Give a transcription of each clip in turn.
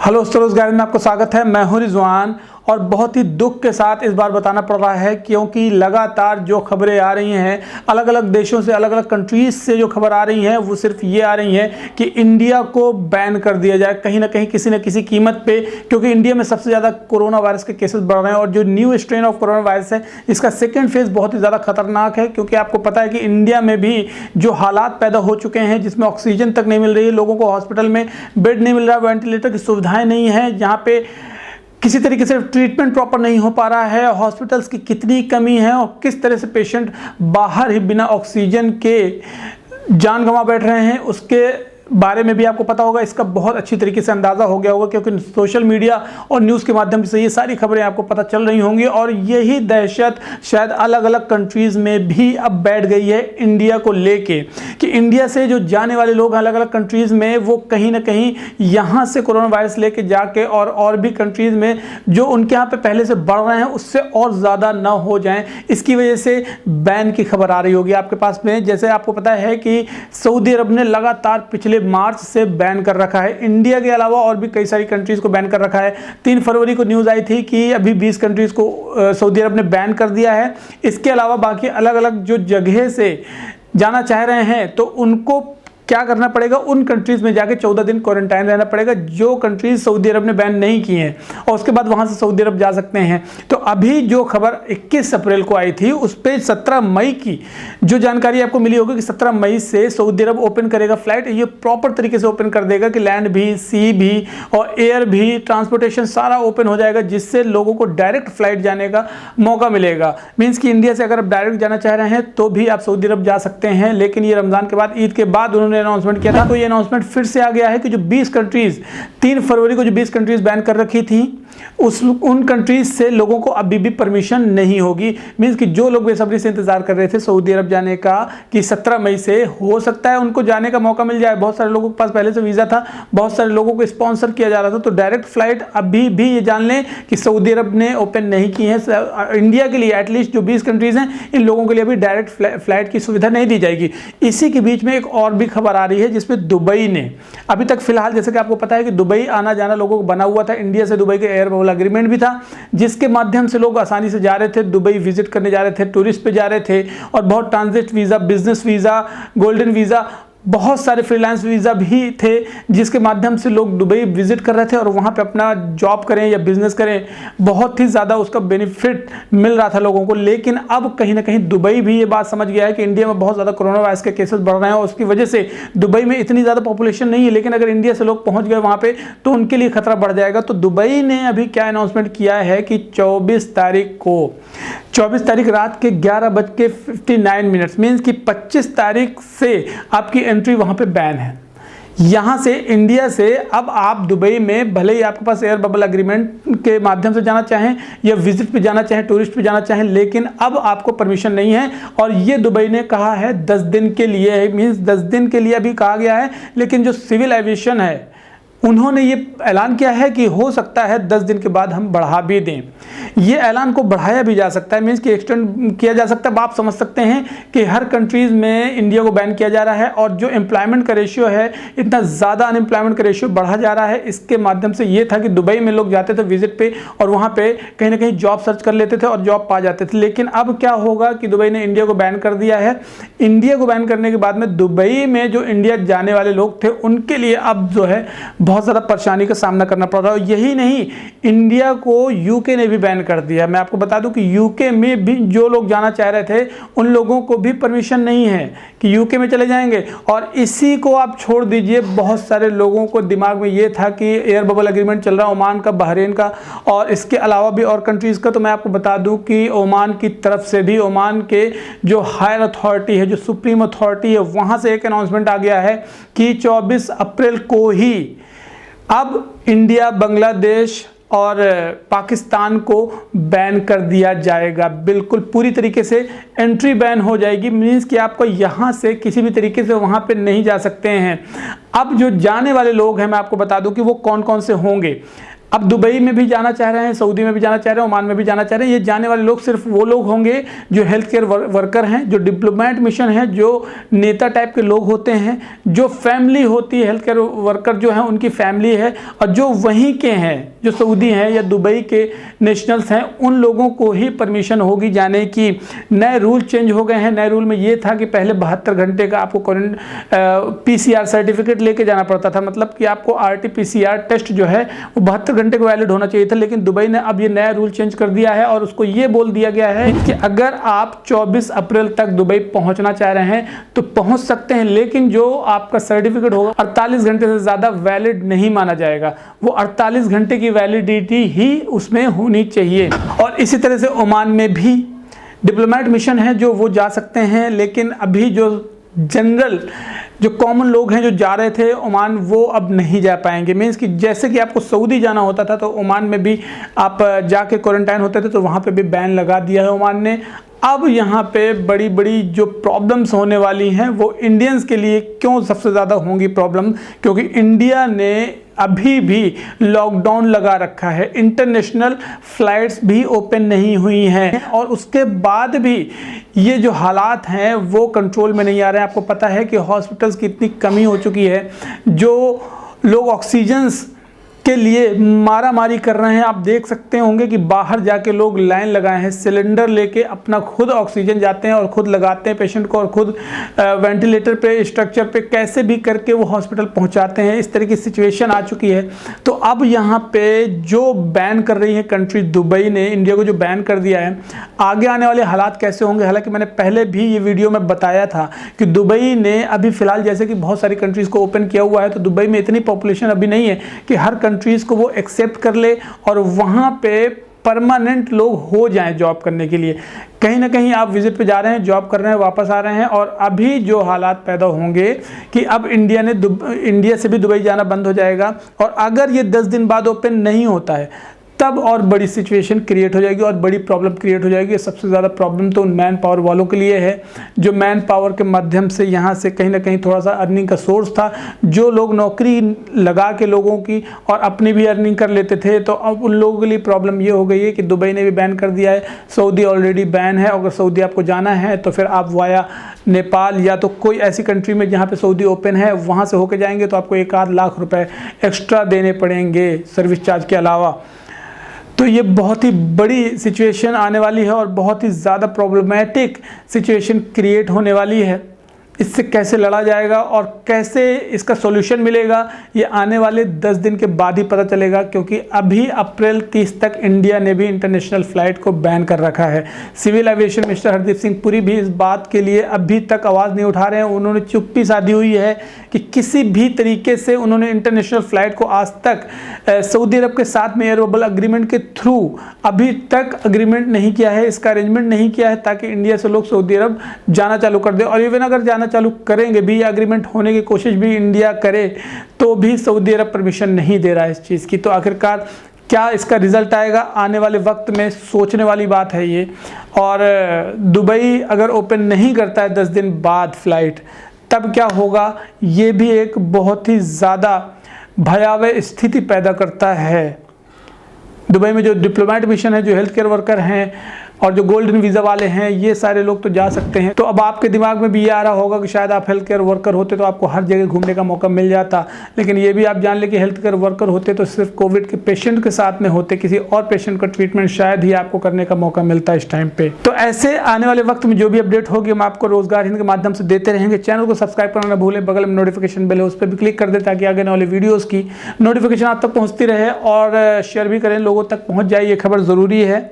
Hello स्वरोजगार में आपको स्वागत है। मैं हूं रिजवान और बहुत ही दुख के साथ इस बार बताना पड़ रहा है क्योंकि लगातार जो खबरें आ रही हैं अलग अलग देशों से, अलग अलग कंट्रीज से जो खबर आ रही हैं वो सिर्फ ये आ रही हैं कि इंडिया को बैन कर दिया जाए कहीं ना कहीं किसी न किसी कीमत पे, क्योंकि इंडिया में सबसे ज़्यादा कोरोना वायरस के केसेस बढ़ रहे हैं और जो new strain of corona virus है इसका सेकेंड फेज बहुत ही ज़्यादा खतरनाक है। क्योंकि आपको पता है कि इंडिया में भी जो हालात पैदा हो चुके हैं जिसमें ऑक्सीजन तक नहीं मिल रही है, लोगों को हॉस्पिटल में बेड नहीं मिल रहा, वेंटिलेटर की सुविधाएँ नहीं है, जहाँ पे किसी तरीके से ट्रीटमेंट प्रॉपर नहीं हो पा रहा है, हॉस्पिटल्स की कितनी कमी है और किस तरह से पेशेंट बाहर ही बिना ऑक्सीजन के जान गंवा बैठ रहे हैं, उसके बारे में भी आपको पता होगा। इसका बहुत अच्छी तरीके से अंदाज़ा हो गया होगा क्योंकि सोशल मीडिया और न्यूज़ के माध्यम से ये सारी खबरें आपको पता चल रही होंगी। और यही दहशत शायद अलग अलग कंट्रीज़ में भी अब बैठ गई है इंडिया को लेके कि इंडिया से जो जाने वाले लोग अलग अलग कंट्रीज़ में वो कहीं ना कहीं यहाँ से कोरोना वायरस लेके जाके और भी कंट्रीज़ में जो उनके यहाँ पे पहले से बढ़ रहे हैं उससे और ज़्यादा ना हो जाएं, इसकी वजह से बैन की खबर आ रही होगी आपके पास में। जैसे आपको पता है कि सऊदी अरब ने लगातार पिछले मार्च से बैन कर रखा है, इंडिया के अलावा और भी कई सारी कंट्रीज को बैन कर रखा है। 3 फरवरी को न्यूज़ आई थी कि अभी 20 कंट्रीज को सऊदी अरब ने बैन कर दिया है। इसके अलावा बाकी अलग अलग जो जगह से जाना चाह रहे हैं तो उनको क्या करना पड़ेगा, उन कंट्रीज़ में जाके 14 दिन क्वारंटाइन रहना पड़ेगा जो कंट्रीज़ सऊदी अरब ने बैन नहीं की हैं, और उसके बाद वहाँ से सऊदी अरब जा सकते हैं। तो अभी जो खबर 21 अप्रैल को आई थी उस पर 17 मई की जो जानकारी आपको मिली होगी कि 17 मई से सऊदी अरब ओपन करेगा फ्लाइट। ये प्रॉपर तरीके से ओपन कर देगा कि लैंड भी, सी भी और एयर भी, ट्रांसपोर्टेशन सारा ओपन हो जाएगा, जिससे लोगों को डायरेक्ट फ्लाइट जाने का मौका मिलेगा। मीन्स कि इंडिया से अगर आप डायरेक्ट जाना चाह रहे हैं तो भी आप सऊदी अरब जा सकते हैं। लेकिन ये रमज़ान के बाद, ईद के बाद उन्होंने अनाउंसमेंट किया था, तो ये अनाउंसमेंट फिर से आ गया है कि जो 20 कंट्रीज 3 फरवरी को जो 20 कंट्रीज बैन कर रखी थी उन कंट्रीज से लोगों को अभी भी परमिशन नहीं होगी। मींस कि जो लोग बेसब्री से इंतजार कर रहे थे सऊदी अरब जाने का कि 17 मई से हो सकता है उनको जाने का मौका मिल जाए, बहुत सारे लोगों के पास पहले से वीज़ा था, बहुत सारे लोगों को स्पॉन्सर किया जा रहा था, तो डायरेक्ट फ्लाइट अभी भी ये जान लें कि सऊदी अरब ने ओपन नहीं की है। इंडिया के लिए एटलीस्ट जो 20 कंट्रीज हैं इन लोगों के लिए अभी डायरेक्ट फ्लाइट की सुविधा नहीं दी जाएगी। इसी के बीच में एक और भी खबर आ रही है जिसमें दुबई ने अभी तक फिलहाल, जैसे कि आपको पता है कि दुबई आना जाना लोगों को बना हुआ था, इंडिया से दुबई के एयर बबल एग्रीमेंट भी था जिसके माध्यम से लोग आसानी से जा रहे थे, दुबई विजिट करने जा रहे थे, टूरिस्ट पे जा रहे थे और बहुत transit visa, business visa, golden visa, बहुत सारे फ्रीलांस वीज़ा भी थे जिसके माध्यम से लोग दुबई विजिट कर रहे थे और वहाँ पे अपना जॉब करें या बिजनेस करें, बहुत ही ज़्यादा उसका बेनिफिट मिल रहा था लोगों को। लेकिन अब कहीं ना कहीं दुबई भी ये बात समझ गया है कि इंडिया में बहुत ज़्यादा कोरोना वायरस के केसेस बढ़ रहे हैं और उसकी वजह से दुबई में इतनी ज़्यादा पॉपुलेशन नहीं है, लेकिन अगर इंडिया से लोग पहुँच गए वहाँ पर तो उनके लिए खतरा बढ़ जाएगा। तो दुबई ने अभी क्या अनाउंसमेंट किया है कि 24 तारीख रात के 11:59 मीन्स कि 25 तारीख से आपकी एंट्री वहाँ पे बैन है। यहाँ से इंडिया से अब आप दुबई में भले ही आपके पास एयर बबल एग्रीमेंट के माध्यम से जाना चाहें या विजिट पे जाना चाहें, टूरिस्ट पे जाना चाहें, लेकिन अब आपको परमिशन नहीं है। और ये दुबई ने कहा है 10 दिन के लिए है, मीन्स 10 दिन के लिए अभी कहा गया है, लेकिन जो सिविल एविएशन है उन्होंने ये ऐलान किया है कि हो सकता है 10 दिन के बाद हम बढ़ा भी दें। ये ऐलान को बढ़ाया भी जा सकता है, मीन्स कि एक्सटेंड किया जा सकता है। आप समझ सकते हैं कि हर कंट्रीज़ में इंडिया को बैन किया जा रहा है और जो एम्प्लॉयमेंट का रेशियो है, इतना ज़्यादा अनएम्प्लॉयमेंट का रेशियो बढ़ा जा रहा है। इसके माध्यम से ये था कि दुबई में लोग जाते थे विजिट पे और वहाँ पे कहीं ना कहीं जॉब सर्च कर लेते थे और जॉब पा जाते थे। लेकिन अब क्या होगा कि दुबई ने इंडिया को बैन कर दिया है। इंडिया को बैन करने के बाद में दुबई में जो इंडिया जाने वाले लोग थे उनके लिए अब जो है बहुत ज़्यादा परेशानी का सामना करना पड़ रहा है। यही नहीं, इंडिया को यूके ने भी बैन कर दिया। मैं आपको बता दूं कि यूके में भी जो लोग जाना चाह रहे थे उन लोगों को भी परमिशन नहीं है कि यूके में चले जाएंगे। और इसी को आप छोड़ दीजिए, बहुत सारे लोगों को दिमाग में ये था कि एयर बबल एग्रीमेंट चल रहा है ओमान का, बहरीन का और इसके अलावा भी और कंट्रीज़ का। तो मैं आपको बता दूं कि ओमान की तरफ से भी, ओमान के जो हायर अथॉरिटी है, जो सुप्रीम अथॉरिटी है, वहाँ से एक अनाउंसमेंट आ गया है कि 24 अप्रैल को ही अब इंडिया, बांग्लादेश और पाकिस्तान को बैन कर दिया जाएगा। बिल्कुल पूरी तरीके से एंट्री बैन हो जाएगी, मीन्स कि आपको यहाँ से किसी भी तरीके से वहाँ पे नहीं जा सकते हैं। अब जो जाने वाले लोग हैं मैं आपको बता दूं कि वो कौन कौन से होंगे। अब दुबई में भी जाना चाह रहे हैं, सऊदी में भी जाना चाह रहे हैं, ओमान में भी जाना चाह रहे हैं। ये जाने वाले लोग सिर्फ वो लोग होंगे जो हेल्थ केयर वर्कर हैं, जो डिप्लोमेट मिशन है, जो नेता टाइप के लोग होते हैं, जो फैमिली होती है, हेल्थ केयर वर्कर जो हैं उनकी फैमिली है, और जो वहीं के हैं, जो सऊदी हैं या दुबई के नेशनल्स हैं, उन लोगों को ही परमिशन होगी जाने की। नए रूल चेंज हो गए हैं। नए रूल में ये था कि पहले 72 घंटे का आपको PCR सर्टिफिकेट लेके जाना पड़ता था, मतलब कि आपको RT-PCR टेस्ट जो है वो 72 घंटे को वैलिड होना चाहिए था। लेकिन दुबई ने अब ये नया रूल चेंज कर दिया है और उसको ये बोल दिया गया है कि अगर आप 24 अप्रैल तक दुबई पहुंचना चाह रहे हैं तो पहुंच सकते हैं, लेकिन जो आपका सर्टिफिकेट होगा 48 घंटे से ज़्यादा वैलिड नहीं माना जाएगा। वो 48 घंटे की वैलिडिटी ही उसमें होनी चाहिए। और इसी तरह से ओमान में भी डिप्लोमेट मिशन है जो वो जा सकते हैं, लेकिन अभी जो जनरल जो कॉमन लोग हैं जो जा रहे थे ओमान, वो अब नहीं जा पाएंगे। मीन्स कि जैसे कि आपको सऊदी जाना होता था तो ओमान में भी आप जाके क्वारंटाइन होते थे, तो वहाँ पे भी बैन लगा दिया है ओमान ने। अब यहाँ पे बड़ी बड़ी जो प्रॉब्लम्स होने वाली हैं वो इंडियंस के लिए क्यों सबसे ज़्यादा होंगी प्रॉब्लम, क्योंकि इंडिया ने अभी भी लॉकडाउन लगा रखा है। इंटरनेशनल फ्लाइट्स भी ओपन नहीं हुई हैं और उसके बाद भी ये जो हालात हैं वो कंट्रोल में नहीं आ रहे हैं। आपको पता है कि हॉस्पिटल्स की इतनी कमी हो चुकी है, जो लोग ऑक्सीजन्स के लिए मारामारी कर रहे हैं। आप देख सकते होंगे कि बाहर जाके लोग लाइन लगाए हैं, सिलेंडर लेके अपना खुद ऑक्सीजन जाते हैं और खुद लगाते हैं पेशेंट को, और खुद वेंटिलेटर पे, स्ट्रक्चर पे कैसे भी करके वो हॉस्पिटल पहुंचाते हैं। इस तरह की सिचुएशन आ चुकी है। तो अब यहाँ पे जो बैन कर रही है कंट्री दुबई ने, इंडिया को जो बैन कर दिया है, आगे आने वाले हालात कैसे होंगे। हालांकि मैंने पहले भी ये वीडियो में बताया था कि दुबई ने अभी फ़िलहाल जैसे कि बहुत सारी कंट्रीज़ को ओपन किया हुआ है, तो दुबई में इतनी पॉपुलेशन अभी नहीं है कि हर कंट्रीज़ को वो एक्सेप्ट कर ले और वहाँ पे परमानेंट लोग हो जाएं जॉब करने के लिए। कहीं ना कहीं आप विजिट पे जा रहे हैं, जॉब कर रहे हैं, वापस आ रहे हैं, और अभी जो हालात पैदा होंगे कि अब इंडिया से भी दुबई जाना बंद हो जाएगा, और अगर ये 10 दिन बाद ओपन नहीं होता है तब और बड़ी सिचुएशन क्रिएट हो जाएगी और बड़ी प्रॉब्लम क्रिएट हो जाएगी। सबसे ज़्यादा प्रॉब्लम तो उन मैन पावर वालों के लिए है जो मैन पावर के माध्यम से यहाँ से कहीं ना कहीं थोड़ा सा अर्निंग का सोर्स था, जो लोग नौकरी लगा के लोगों की और अपनी भी अर्निंग कर लेते थे। तो अब उन लोगों के लिए प्रॉब्लम ये हो गई है कि दुबई ने भी बैन कर दिया है, सऊदी ऑलरेडी बैन है। अगर सऊदी आपको जाना है तो फिर आप वाया नेपाल या तो कोई ऐसी कंट्री में जहाँ पे सऊदी ओपन है वहाँ से होकर जाएंगे तो आपको 1-8 लाख रुपए एक्स्ट्रा देने पड़ेंगे सर्विस चार्ज के अलावा। तो ये बहुत ही बड़ी सिचुएशन आने वाली है और बहुत ही ज़्यादा प्रॉब्लमेटिक सिचुएशन क्रिएट होने वाली है। इससे कैसे लड़ा जाएगा और कैसे इसका सॉल्यूशन मिलेगा, ये आने वाले 10 दिन के बाद ही पता चलेगा, क्योंकि अभी अप्रैल 30 तक इंडिया ने भी इंटरनेशनल फ़्लाइट को बैन कर रखा है। Civil aviation minister Hardeep Singh Puri भी इस बात के लिए अभी तक आवाज़ नहीं उठा रहे हैं। उन्होंने चुप्पी साधी हुई है कि किसी भी तरीके से उन्होंने इंटरनेशनल फ़्लाइट को आज तक सऊदी अरब के साथ में एयर बबल अग्रीमेंट के थ्रू अभी तक अग्रीमेंट नहीं किया है, इसका अरेंजमेंट नहीं किया है ताकि इंडिया से लोग सऊदी अरब जाना चालू कर दे। और इवन अगर जाना चालू करेंगे भी, एग्रीमेंट होने की कोशिश भी इंडिया करे, तो भी सऊदी अरब परमिशन नहीं दे रहा है इस चीज़ की। तो आखिरकार क्या इसका रिजल्ट आएगा आने वाले वक्त में, सोचने वाली बात है ये। और दुबई अगर ओपन नहीं करता है 10 दिन बाद फ्लाइट, तब क्या होगा, ये भी एक बहुत ही ज़्यादा भयावह स्थिति पैदा करता है। दुबई में जो डिप्लोमेट मिशन है, जो हेल्थ केयर वर्कर हैं और जो गोल्डन वीज़ा वाले हैं, ये सारे लोग तो जा सकते हैं। तो अब आपके दिमाग में भी ये आ रहा होगा कि शायद आप हेल्थ केयर वर्कर होते तो आपको हर जगह घूमने का मौका मिल जाता, लेकिन ये भी आप जान ले कि हेल्थ केयर वर्कर होते तो सिर्फ कोविड के पेशेंट के साथ में होते, किसी और पेशेंट का ट्रीटमेंट शायद ही आपको करने का मौका मिलता इस टाइम पे। तो ऐसे आने वाले वक्त में जो भी अपडेट होगी हम आपको रोजगार हिंद के माध्यम से देते रहेंगे। चैनल को सब्सक्राइब करना न भूलें, बगल में नोटिफिकेशन बेल है उस पर भी क्लिक कर दें ताकि आगे आने वाले वीडियोज़ की नोटिफिकेशन आप तक पहुँचती रहे, और शेयर भी करें, लोगों तक पहुँच जाए। ये खबर ज़रूरी है,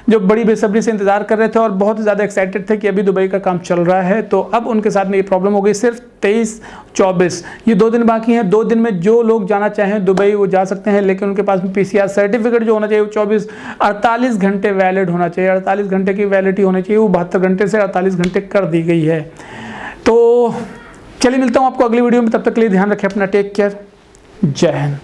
जो बड़ी बेसब्री से इंतजार कर रहे थे और बहुत ज़्यादा एक्साइटेड थे कि अभी दुबई का काम चल रहा है। तो अब उनके साथ में ये प्रॉब्लम हो गई। सिर्फ 23-24 ये 2 दिन बाकी हैं। 2 दिन में जो लोग जाना चाहें दुबई वो जा सकते हैं, लेकिन उनके पास में PCR सर्टिफिकेट जो होना चाहिए वो 48 घंटे वैलिड होना चाहिए। 48 घंटे की वैलिडिटी होनी चाहिए, वो 72 घंटे से 48 घंटे कर दी गई है। तो चलिए मिलता हूँ आपको अगली वीडियो में, तब तक के लिए ध्यान रखें अपना, टेक केयर, जय हिंद।